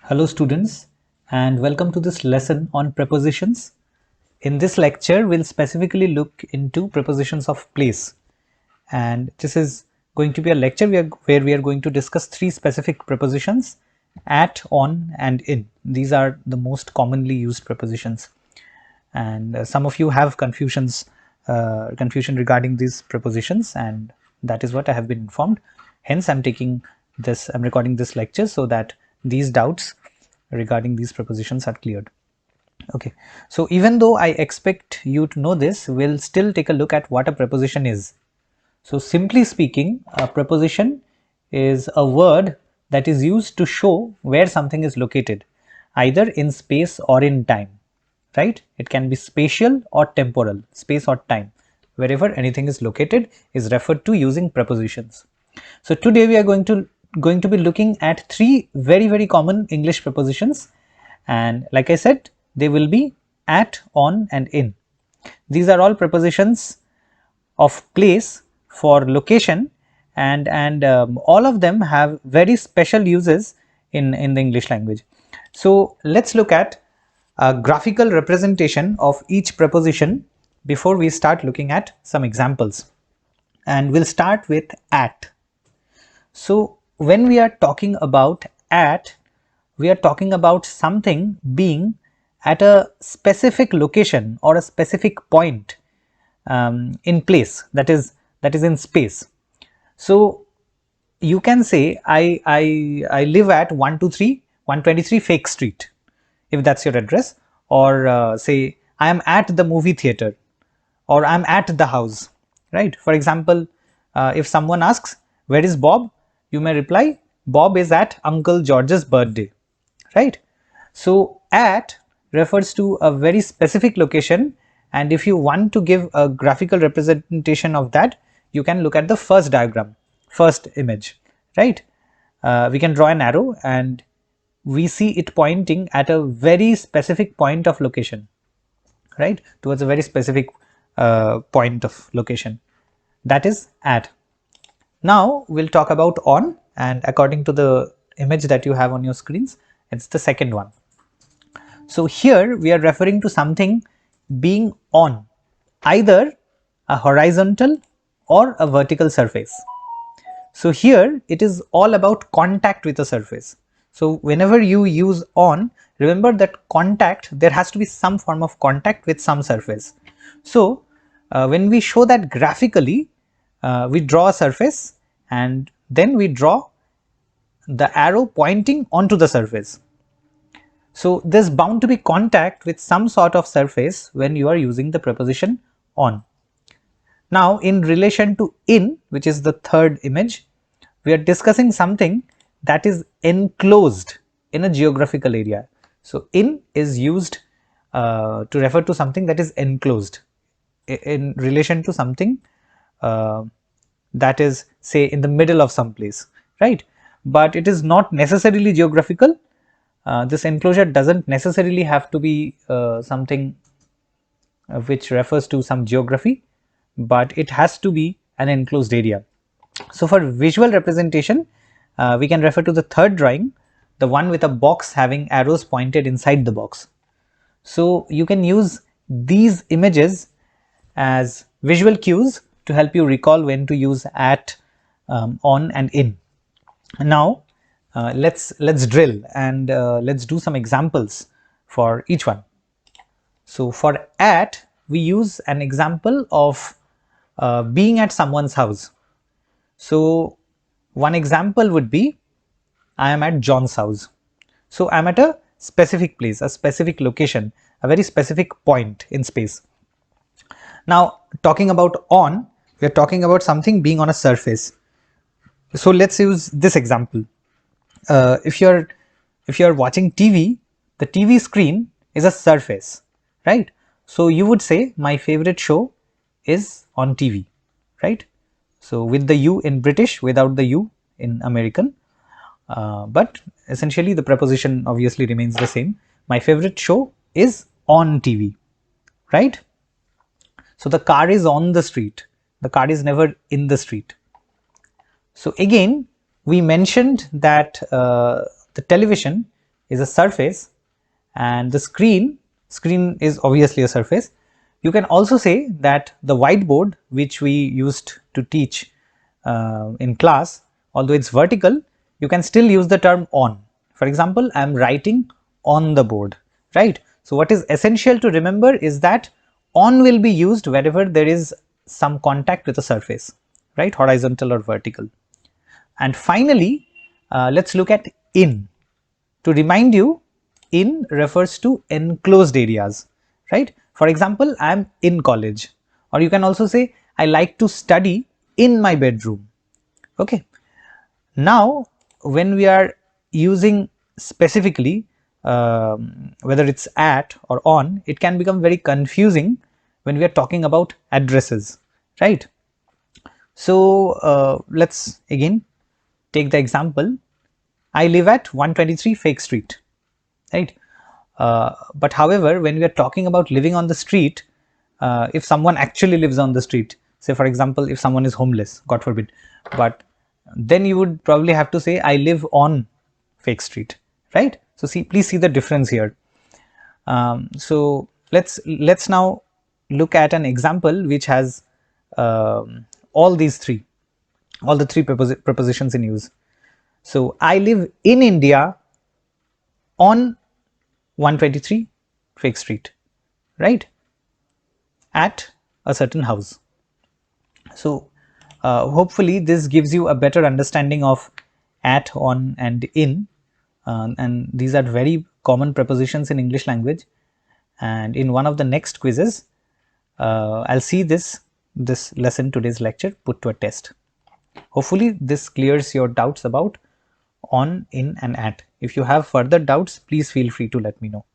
Hello students, and welcome to this lesson on prepositions. In this lecture, we'll specifically look into prepositions of place, and this is going to be a lecture where we are going to discuss three specific prepositions: at, on, and in. These are the most commonly used prepositions, and some of you have confusion regarding these prepositions, and that is what I have been informed. Hence, I'm recording this lecture so that these doubts regarding these prepositions are cleared. Okay, so even though I expect you to know this, we'll still take a look at what a preposition is. So simply speaking, a preposition is a word that is used to show where something is located, either in space or in time, right? It can be spatial or temporal, space or time. Wherever anything is located is referred to using prepositions. So today we are going to be looking at three very common English prepositions, and like I said, they will be at, on, and in. These are all prepositions of place for location, and all of them have very special uses in the English language. So let's look at a graphical representation of each preposition before we start looking at some examples. And we'll start with at. So when we are talking about at, we are talking about something being at a specific location or a specific point in place, that is in space. So you can say I live at 123 Fake Street, if that's your address, or say I am at the movie theater, or I'm at the house, right? For example, if someone asks, where is Bob? You may reply, Bob is at Uncle George's birthday, right? So at refers to a very specific location, and if you want to give a graphical representation of that, you can look at the first diagram, first image, right? We can draw an arrow and we see it pointing at a very specific point of location, right, towards a very specific point of location. That is at. Now we'll talk about on, and according to the image that you have on your screens, it's the second one. So here we are referring to something being on either a horizontal or a vertical surface. So here it is all about contact with a surface. So whenever you use on, remember that contact, there has to be some form of contact with some surface. So when we show that graphically, we draw a surface and then we draw the arrow pointing onto the surface. So there's bound to be contact with some sort of surface when you are using the preposition on. Now in relation to in, which is the third image, we are discussing something that is enclosed in a geographical area. So in is used to refer to something that is enclosed in relation to something that is, say, in the middle of some place, right? But it is not necessarily geographical. This enclosure doesn't necessarily have to be something which refers to some geography, but it has to be an enclosed area. So for visual representation, we can refer to the third drawing, the one with a box having arrows pointed inside the box. So you can use these images as visual cues to help you recall when to use at, on, and in. Now let's drill and let's do some examples for each one. So for at, we use an example of being at someone's house. So one example would be, I am at John's house. So I am at a specific place, a specific location, a very specific point in space. Now talking about on, we are talking about something being on a surface. So let's use this example. If you're watching TV, the TV screen is a surface, right? So you would say my favorite show is on TV, right? So with the U in British, without the U in American, but essentially the preposition obviously remains the same. My favorite show is on TV, right? So the car is on the street. The car is never in the street. So again, we mentioned that the television is a surface, and the screen is obviously a surface. You can also say that the whiteboard, which we used to teach in class, although it's vertical, you can still use the term on. For example, I am writing on the board, right? So what is essential to remember is that on will be used wherever there is some contact with a surface, right? Horizontal or vertical. And finally, let's look at in. To remind you, in refers to enclosed areas, right? For example, I am in college, or you can also say I like to study in my bedroom. Okay. Now, when we are using specifically, whether it's at or on, it can become very confusing when we are talking about addresses, right? So let's again take the example. I live at 123 Fake Street, right? But however, when we are talking about living on the street, if someone actually lives on the street, say for example, if someone is homeless, God forbid, but then you would probably have to say I live on Fake Street, right? So see, please see the difference here. So let's now look at an example which has all the three prepositions in use. So I live in India on 123 Fake Street, right? At a certain house. So hopefully this gives you a better understanding of at, on and in, and these are very common prepositions in English language. And in one of the next quizzes, I'll see this lesson, today's lecture, put to a test. Hopefully this clears your doubts about on, in and at. If you have further doubts, please feel free to let me know.